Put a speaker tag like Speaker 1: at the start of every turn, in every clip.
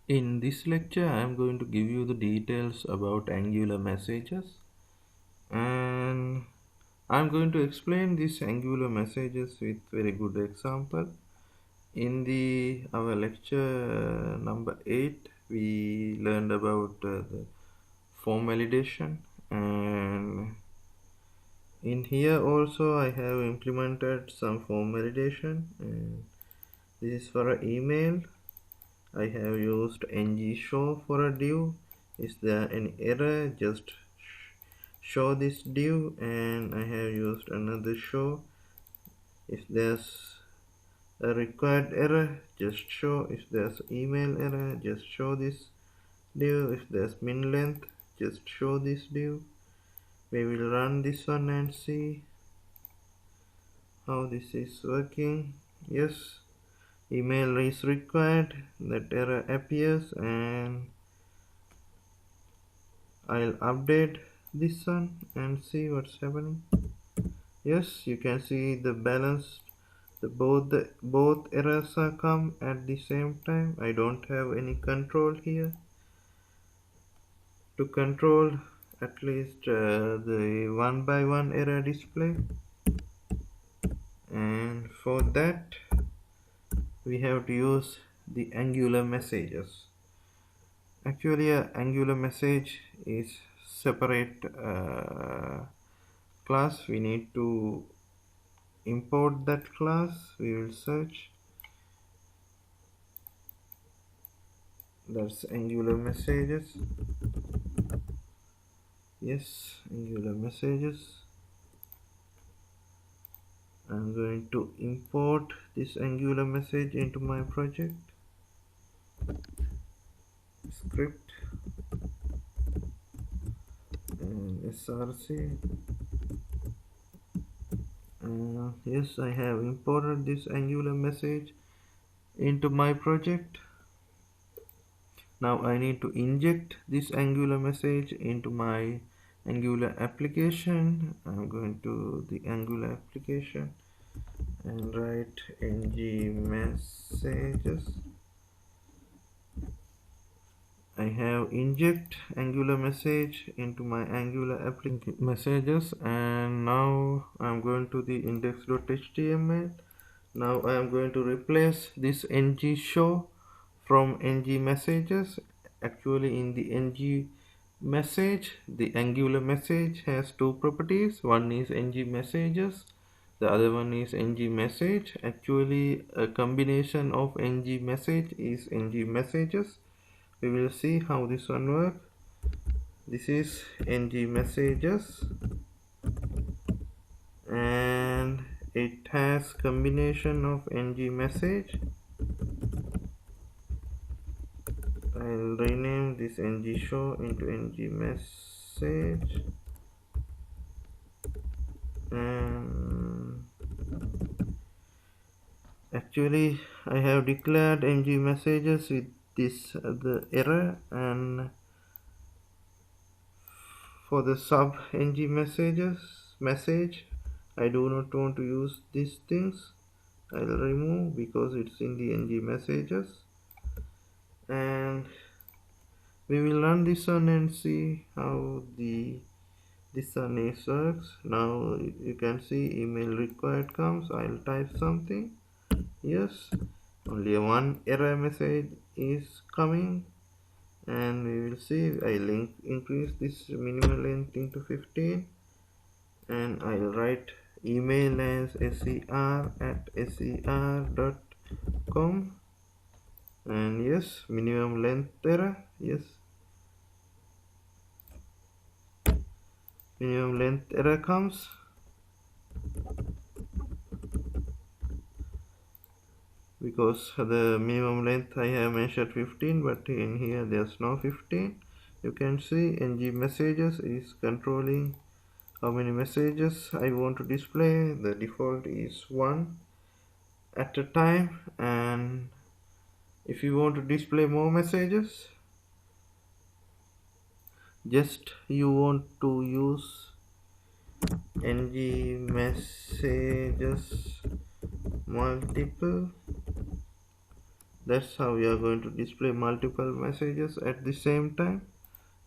Speaker 1: In this lecture, I am going to give you the details about Angular messages, and I am going to explain these Angular messages with very good example. In the our lecture number 8, we learned about the form validation, and in here also I have implemented some form validation. And this is for an email. I have used ng-show for a div. Is there any error? Just show this div, and I have used another show. If there's a required error, just show. If there's email error, just show this div. If there's min length, just show this div. We will run this one and see how this is working. Yes, email is required. That error appears, and I'll update this one and see what's happening. Yes, you can see the balance. Both errors are come at the same time. I don't have any control here to control at least the one by one error display, and for that we have to use the Angular messages. Actually, a Angular message is separate class. We need to import that class. We will search, that's Angular messages. Yes, Angular messages. I'm going to import this Angular message into my project script and src. Yes, I have imported this Angular message into my project. Now I need to inject this Angular message into my Angular application. I'm going to the Angular application and write ng messages. I have inject Angular message into my Angular application messages, and now I'm going to the index.html. Now I am going to replace this ng-show from ng messages. Actually, in the ng message, the Angular message has two properties. One is ng messages, the other one is ng message. Actually, a combination of ng message is ng messages. We will see how this one works. This is ng messages, and it has combination of ng message. I'll rename this ng-show into ng message, and actually I have declared ng messages with this the error, and for the sub ng message I do not want to use these things. I'll remove because it's in the ng messages, and we will run this one and see how this one works. Now you can see email required comes. I'll type something. Yes, only one error message is coming, and we will see. I'll increase this minimum length into 15, and I'll write email as ser@ser.com, and yes, minimum length error. Yes, minimum length error comes, because the minimum length I have mentioned 15, but in here there's no 15. You can see ng messages is controlling how many messages I want to display. The default is 1 at a time, and if you want to display more messages, just you want to use ng messages multiple, That's how we are going to display multiple messages at the same time.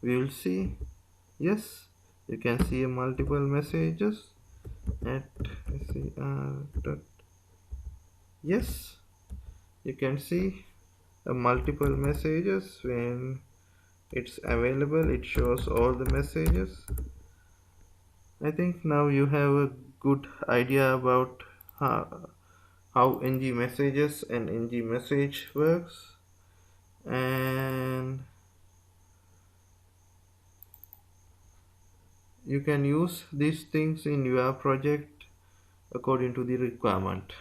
Speaker 1: We will see. Yes, you can see multiple messages at ser. Yes, you can see multiple messages when it's available. It shows all the messages. I think now you have a good idea about how ng messages and ng message works, and you can use these things in your project according to the requirement.